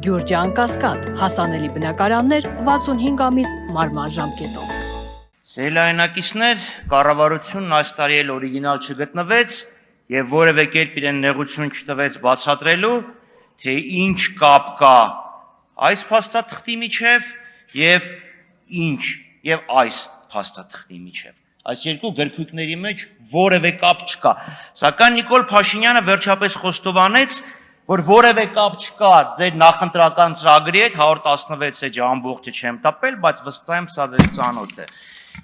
Գյուրջան Կասկադ, հասանելի բնակարաններ 65 ամիս մարման ժամկետով։ Սելայնակիցներ, կառավարությունն այս տարի էլ օրիգինալ չգտնվեց եւ որևէ կերպ իրեն նեղություն չտվեց բացատրելու, թե ինչ կապ կա այս փաստաթղթի միջև եւ ինչ եւ այս փաստաթղթի միջև։ Այս երկու գրքույկների մեջ որևէ կապ չկա։ Սակայն Նիկոլ Փաշինյանը վերջապես խոստովանեց, որ որևէ կապ չկա ձեր նախընտրական ծրագրի հետ 116 էջ ամբողջը չեմ տապել, բայց վստահ եմ սա ձեզ ծանոթ է։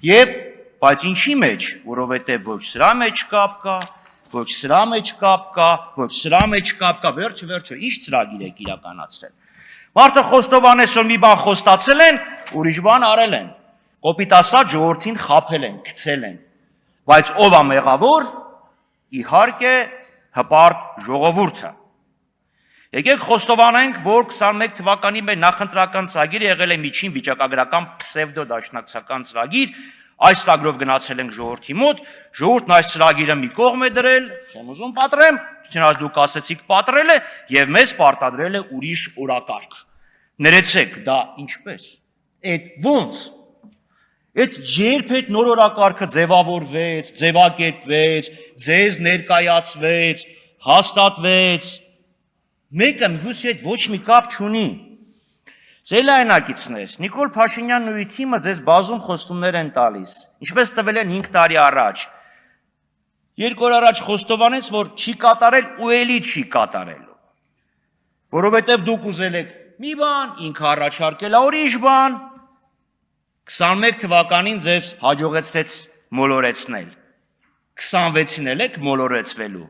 Եվ բայց ինչի մեջ, որովհետև ոչ սրա մեջ կապ կա, ոչ սրա մեջ կապ կա, ոչ սրա մեջ կապ կա, վերջը ինչ ծրագիր եք իրականացրել։ Մարդը խոստովանեց, որ մի բան խոստացել են, ուրիշ բան արել են։ Կոպիտ ասած ժողովրդին խաբել են, գցել են։ Բայց ով է մեղավոր, իհարկե հպարտ ժողովուրդը։ Եկեք խոստովանենք, որ 21 թվականի մեր նախընտրական ծրագիրը եղել է միջին վիճակագրական պսևդո-դաշնակցական ծրագիր, այս ծրագրով գնացել ենք ժողովրդի մոտ, ժողովուրդն այս ծրագիրը մի կողմ է դրել, չեմ ուզում պատռեմ, չնայած դուք ասեցիք պատռել է եւ մեզ պարտադրել է ուրիշ օրակարգ։ Ներեցեք, դա ինչպես։ Այդ ոնց։ Այդ երբ այդ նոր օրակարգը ձևավորվեց, ձևակերպվեց, ձեզ ներկայացվեց, հաստատվեց, մեկը մյուսի հետ ոչ մի կապ չունի։ Սելայնակիցներ, Նիկոլ Փաշինյանն ու իր թիմը ձեզ բազում խոստումներ են տալիս, ինչպես տվել են 5 տարի առաջ։ 2 օր առաջ խոստովանեց, որ չի կատարել ու էլի չի կատարելու։ Որովհետև դուք ուզել եք մի բան, ինքը առաջարկել է ուրիշ բան։ 21 թվականին ձեզ հաջողեցրեց մոլորեցնել։ 26-ին էլ եք մոլորեցվելու։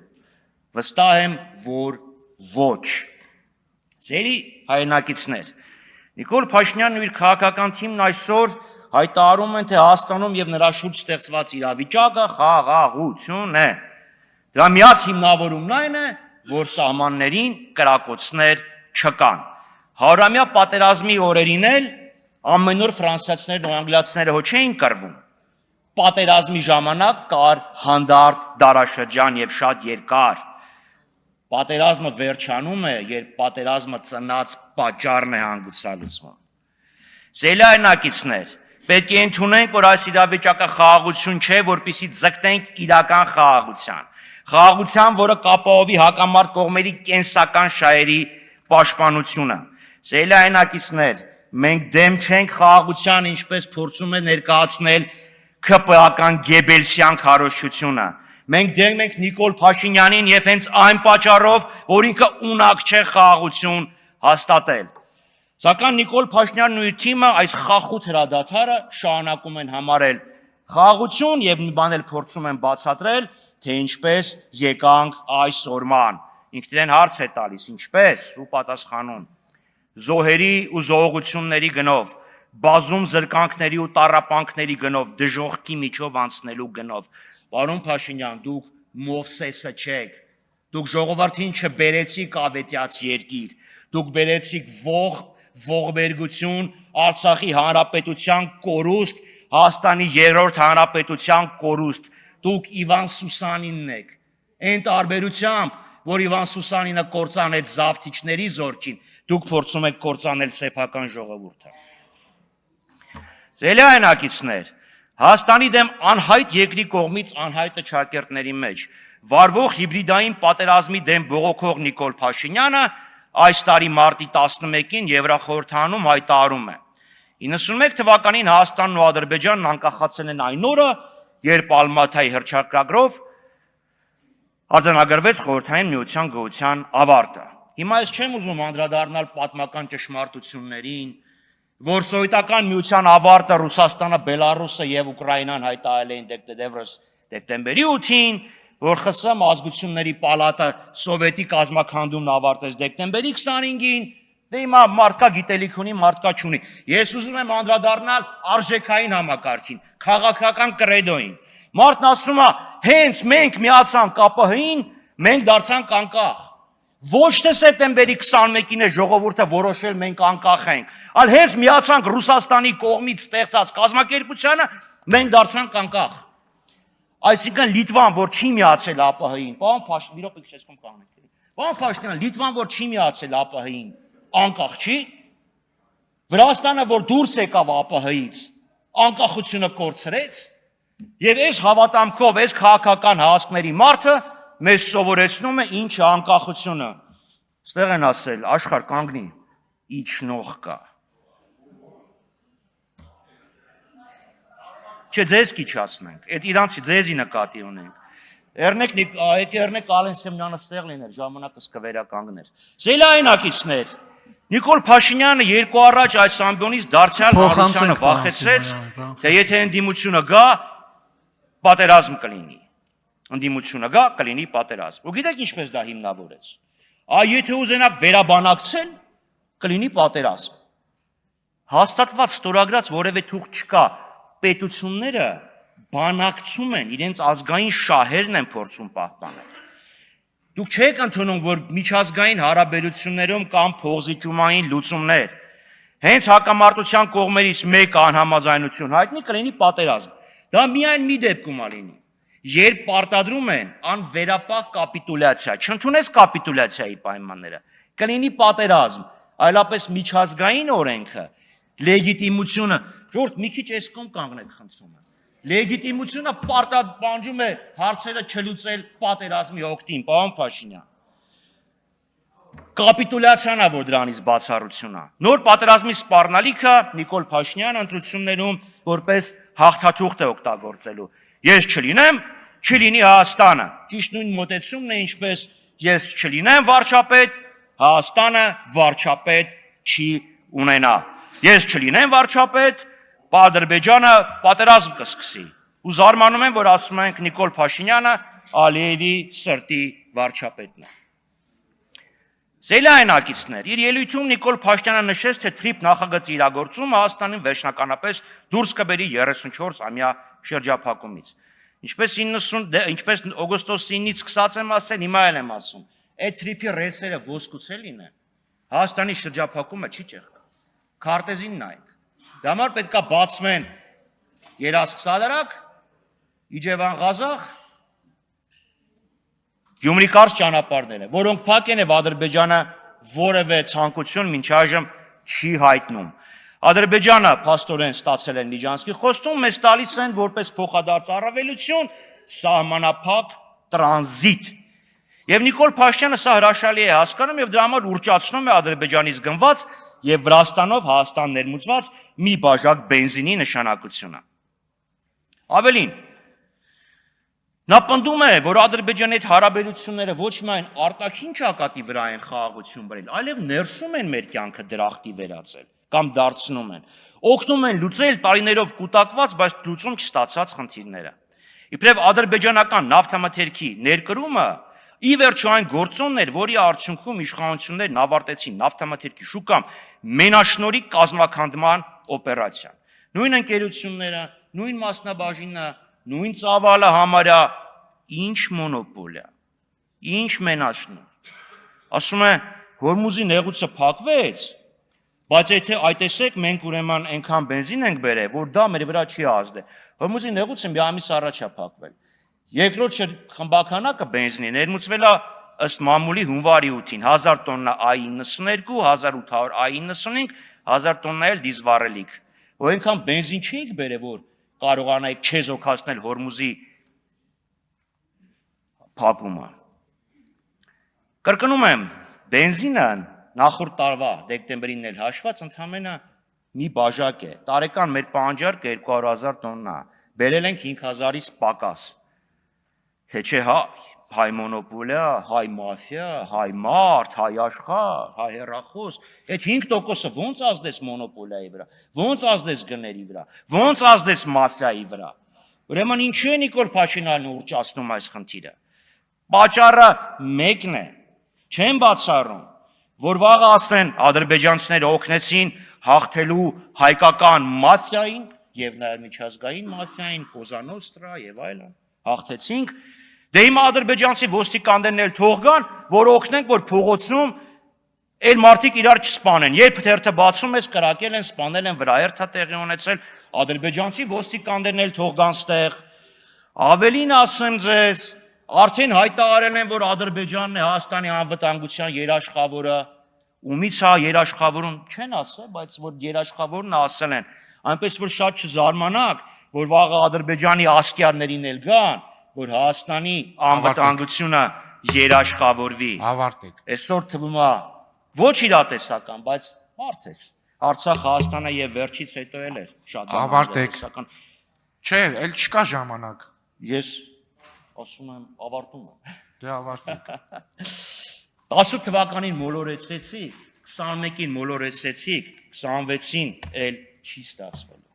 Վստահ եմ, որ ոչ։ Ձերի հայրենակիցներ, Նիկոլ Փաշինյանն ու իր քաղաքական թիմն այսօր հայտարարում են, թե Հայաստանում եւ նրա շուրջ ստեղծված իրավիճակը խաղաղություն է։ Դրա միակ հիմնավորումն այն է, որ սահմաններին կրակոցներ չկան։ Հարյուրամյա պատերազմի օրերին էլ ամեն օր ֆրանսիացիներն ու անգլիացիները հո չէին կռվում։ Պատերազմի ժամանակ կար հանդարտ դարաշրջան եւ շատ երկար։ Պատերազմը վերջանում է, երբ պատերազմը ծնած պատճառն է հանգուցալուծվում։ Սելայնակիցներ, պետք է ընդունենք, որ այս իրավիճակը խաղաղություն չէ, որպեսզի ձգտենք իրական խաղաղության։ Խաղաղության, որը կապահովի հակամարտ կողմերի կենսական շահերի պաշտպանությունը։ Սելայնակիցներ, մենք դեմ չենք խաղաղության, ինչպես փորձում է ներկայացնել ԿՊԱ-ական Գեբելսյան քարոզչությունը։ Մենք դեմ ենք Նիկոլ Փաշինյանին եւ հենց այն պատճառով, որ ինքը ունակ չէ խաղաղություն հաստատել։ Սակայն Նիկոլ Փաշինյանն ու իր թիմը այս խախուտ հրադադարը շարունակում են համարել խաղաղություն եւ մի բան էլ փորձում են բացատրել, թե ինչպես եկանք այս օրման։ Ինքնին հարց է տալիս, ինչպես ու պատասխանում։ Զոհերի ու զոհողությունների գնով, բազում զրկանքների ու տառապանքների գնով, դժոխքի միջով անցնելու գնով։ Պարոն Փաշինյան, դուք Մովսեսը չեք, դուք ժողովրդին չբերեցիք ավետյաց երկիր, դուք բերեցիք ողբերգություն, Արցախի հանրապետության կորուստ, Հայաստանի երրորդ հանրապետության կորուստ, դուք Իվան Սուսանինն եք, այն տարբերությամբ, որ Իվան Սուսանինը կործանեց զավթիչների զորքին, դուք փորձում եք կործանել սեփական ժողովուրդը։ Սելայնակիցներ, Հայաստանի դեմ անհայտ երկրի կողմից անհայտ ճակերտների մեջ վարվող հիբրիդային պատերազմի դեմ բողոքող Նիկոլ Փաշինյանը այս տարի մարտի 11-ին Եվրախորհրդանում հայտարարում է. 91 թվականին Հայաստանն ու Ադրբեջանն անկախացել են այն օրը, երբ Ալմաթայի հռչակագրով արձանագրվեց Խորհրդային Միության գոյության ավարտը։ Հիմա ես չեմ ուզում անդրադառնալ պատմական ճշմարտություններին, որ սովետական միության ավարտը Ռուսաստանը, Բելարուսը եւ Ուկրաինան հայտարարել էին դեկտեմբերի 8-ին, որ ԽՍՀՄ ազգությունների պալատը սովետի կազմաքանդումն ավարտեց դեկտեմբերի 25-ին, դե հիմա մարդկա գիտելիք ունի, մարդկա չունի։ Ես ուզում եմ անդրադառնալ արժեքային համակարգին, քաղաքական կրեդոին։ Մարդն ասում է, հենց մենք միացանք ԿՊՀ-ին, մենք դարձանք անկախ։ Ոչ թե սեպտեմբերի 21-ին է ժողովուրդը որոշել մենք անկախ ենք, այլ հենց միացանք Ռուսաստանի կողմից ստեղծած կազմակերպությանը, մենք դարձանք անկախ։ Այսինքն Լիտվան, որ չի միացել ԱՊՀ-ին, պարոն Փաշինյան, մի րոպե քիչ կանենք։ Պարոն Փաշինյան, Լիտվան, որ չի միացել ԱՊՀ-ին, անկախ չի։ Վրաստանը, որ դուրս եկավ ԱՊՀ-ից, անկախությունը կորցրեց, եւ այս հավատամքով, այս քաղաքական հայացքների մարդը մեզ սովորեցնում է ինչ է անկախությունը։ Ստեղ են ասել, աշխարհ կանգնի, իջնող կա։ Չէ, ձեզ կիչացնենք, այդ իրանցի ձեզի նկատի ունենք։ Երնեք Ալեն Սեմյանը ստեղ լիներ, ժամանակս կվերականգներ։ Զելայնակիցներ, Նիկոլ Փաշինյանը երկու առաջ այս ամբիոնից դարձյալ հանրությանը վախեցրեց, թե եթե ընդդիմությունը գա, պատերազմ կլինի։ Ընդդիմությունը գա, կլինի պատերազմ։ Ու գիտեք ինչպես դա հիմնավորեց։ Եթե ուզենաք վերաբանակցել, կլինի պատերազմ։ Հաստատված ստորագրած որևէ թուղթ չկա, պետությունները բանակցում են, իրենց ազգային շահերն են փորձում պահպանել։ Դուք չեք ընդունում, որ միջազգային հարաբերություններում կան փոխզիջումային լուծումներ։ Հենց հակամարտության կողմերից մեկը անհամաձայնություն հայտնի կլինի պատերազմ։ Դա միայն մի դեպքում ալինի։ Երբ պարտադրում են անվերապահ կապիտուլյացիա, չընդունես կապիտուլյացիայի պայմանները, կլինի պատերազմ, այլապես միջազգային օրենքը, լեգիտիմությունը, ժողովուրդ մի քիչ այս կողմ կանգնեք խնդրում եմ։ Լեգիտիմությունը պարտադրանջում է հարցերը չլուծել պատերազմի օգտին, պարոն Փաշինյան։ Կապիտուլյացիան է, որ դրանից բացառություն է։ Նոր պատերազմի սպառնալիքը Նիկոլ Փաշինյանը ընտրություններում որպես հաղթաթուղթ է օգտագործելու։ Ես չլինեմ, չլինի Հայաստանը։ Ճիշտ նույն մոտեցումն է, ինչպես ես չլինեմ վարչապետ, Հայաստանը վարչապետ չի ունենա։ Ես չլինեմ վարչապետ, Ադրբեջանը պատերազմ կսկսի։ Ու զարմանում եմ, որ ասում ենք Նիկոլ Փաշինյանը Ալիևի սրտի վարչապետն է։ Զելայնակիցներ, իր ելույթում Նիկոլ Փաշինյանը նշեց, թե թրիփ նախագծի իրագործումը Հայաստանին վերջնականապես դուրս կբերի 34-ամյա շրջափակումից։ Ինչպես օգոստոսի 9-ից սկսած եմ ասել, հիմա էլ եմ ասում, այդ թրիփի ռելսերը ոսկուց լինեն, Հայաստանի շրջափակումը չի ճեղք։ Քարտեզին նայեք։ Դա համար պետքա բացվեն Երասք-Սարակ, Իջևան Ղազախ, Գյումրի-Կարճ ճանապարհները, որոնք փակ են եւ Ադրբեջանը որևէ ցանկություն մինչ այժմ չի հայտնում։ Ադրբեջանը փաստորեն ստացել են Միջանցքի խոստում, մեզ տալիս են որպես փոխադարձ առավելություն սահմանափակ տրանզիտ։ Եվ Նիկոլ Փաշինյանը սա հրաշալի է հասկանում եւ դրա համար ուրճացնում է Ադրբեջանից գնված եւ Վրաստանով Հայաստան ներմուծված մի բաժակ բենզինի նշանակությունը։ Ավելին, նա պնդում է, որ Ադրբեջանի հետ հարաբերությունները ոչ միայն արտաքին ճակատի վրա են խաղաղություն բերել, այլև ներսում են մեր կյանքը դրախտի վերածել կամ դարձնում են, օգնում են լուծել տարիներով կուտակված, բայց լուծում չստացած խնդիրները։ Իբրև ադրբեջանական նավթամթերքի ներկրումը ի վերջո այն գործոնն էր, որի արդյունքում իշխանություններն ավարտեցին նավթամթերքի շուկամ մենաշնորհի կազմաքանդման օպերացիան։ Նույն ընկերությունները, նույն մասնաբաժինը, նույն ծավալը համարյա ինչ մոնոպոլիա, ինչ մենաշնորհ։ Ասում է Հորմուզի նեղուցը փակվեց, բայց եթե այտեսեք մենք ուրեմն այնքան բենզին ենք բերել, որ դա մեր վրա չի ազդել։ Հորմուզի նեղուցը մի ամիս առաջ է փակվել։ Երկրորդ խմբականակը բենզինի ներմուծվել է ըստ մամուլի հունվարի 8-ին 1000 տոննա I92, 1800 I95, 1000 տոննա էլ դիզվառելիք։ Որ այնքան բենզին չէիք բերել, որ կարողանայիք չեզոքացնել Հորմուզի փակումը։ Կրկնում եմ, բենզինը նախորդ տարվա դեկտեմբերին էլ հաշված ընդամենը մի բաժակ է։ Տարեկան մեր պահանջարկը 200,000 տոննա։ Բերել ենք 5000-ից պակաս։ Թե չէ հայ մոնոպոլիա, հայ մաֆիա, հայ մարդ, հայ աշխարհ, հայ հեռախոս, այդ 5%-ը ո՞նց ազդեց մոնոպոլիայի վրա, ո՞նց ազդեց գների վրա, ո՞նց ազդեց մաֆիայի վրա։ Ուրեմն ինչու է Նիկոլ Փաշինյանը ուրճացնում այս խնդիրը։ Պատճառը մեկն է։ Չեն բացառում, որ վաղը ասեն ադրբեջանցիները օգնեցին հաղթելու հայկական մաֆիային եւ նաեւ միջազգային մաֆիային, Կոզա Նոստրա եւ այլն։ Հաղթեցինք։ Դե հիմա ադրբեջանցի ոստիկաններն էլ թող գան, որ օգնենք, որ փողոցում այլ մարդիկ իրար չսպանեն։ Երբ թերթը բացում ես, կրակել են, սպանել են, վրաերթա տեղի ունեցել, ադրբեջանցի ոստիկաններն էլ թող գան ստեղ։ Ավելին ասեմ ձեզ, արդեն հայտարարել են, որ Ադրբեջանն է Հայաստանի անվտանգության երաշխավորը, Ումից հա երաշխավորում չեն ասել, բայց որ երաշխավորն ասել են, այնպես որ շատ չզարմանաք, որ վաղը Ադրբեջանի ասկերներին էլ գան, որ Հայաստանի անվտանգությունը երաշխավորվի։ Ավարտեք։ Այսօր թվում է ոչ իրատեսական, բայց հարց է։ Արցախ Հայաստանը եւ վերջից հետո էլ էր շատ Ավարտեք։ Չէ, էլ չկա ժամանակ։ Ես ասում եմ ավարտում եմ։ Դե ավարտեք։ 18 թվականին մոլորեցեցիք, 21-ին մոլորեցեցիք, 26-ին էլ չի ստացվելու։